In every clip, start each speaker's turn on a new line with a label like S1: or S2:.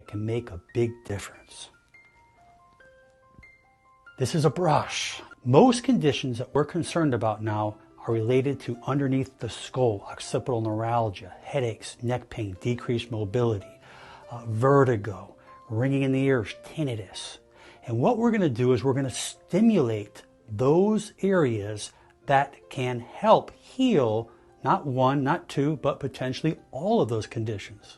S1: can make a big difference. This is a brush. Most conditions that we're concerned about now are related to underneath the skull: occipital neuralgia, headaches, neck pain, decreased mobility, vertigo, ringing in the ears, tinnitus. And what we're going to do is we're going to stimulate those areas that can help heal not one, not two, but potentially all of those conditions.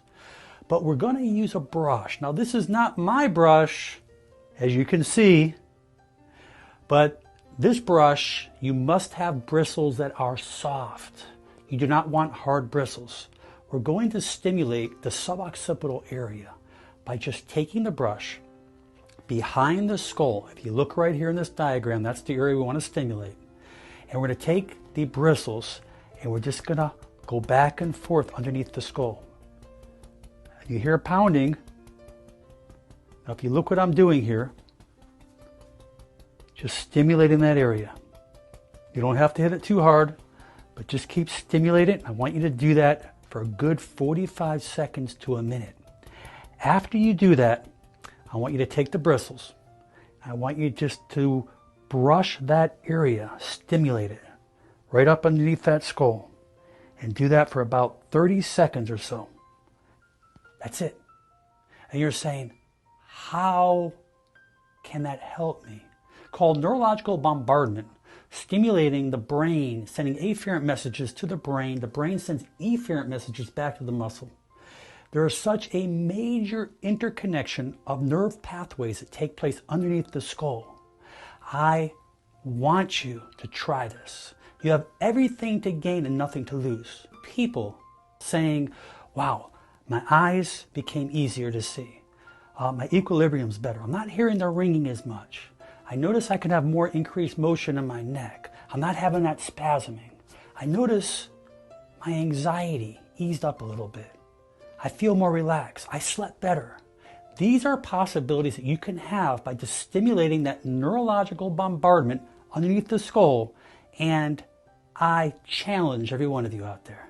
S1: But we're going to use a brush. Now, this is not my brush, as you can see, but this brush, you must have bristles that are soft. You do not want hard bristles. We're going to stimulate the suboccipital area by just taking the brush behind the skull. If you look right here in this diagram, that's the area we want to stimulate. And we're going to take the bristles and we're just going to go back and forth underneath the skull. You hear pounding. Now, if you look what I'm doing here, just stimulating that area. You don't have to hit it too hard, but just keep stimulating. I want you to do that for a good 45 seconds to a minute. After you do that, I want you to take the bristles. I want you just to brush that area, stimulate it right up underneath that skull, and do that for about 30 seconds or so. That's it. And you're saying, how can that help me? Called neurological bombardment, stimulating the brain, sending afferent messages to the brain sends efferent messages back to the muscle. There is such a major interconnection of nerve pathways that take place underneath the skull. I want you to try this. You have everything to gain and nothing to lose. People saying, wow, my eyes became easier to see. My equilibrium's better. I'm not hearing the ringing as much. I notice I can have more increased motion in my neck. I'm not having that spasming. I notice my anxiety eased up a little bit. I feel more relaxed. I slept better. These are possibilities that you can have by just stimulating that neurological bombardment underneath the skull. And I challenge every one of you out there.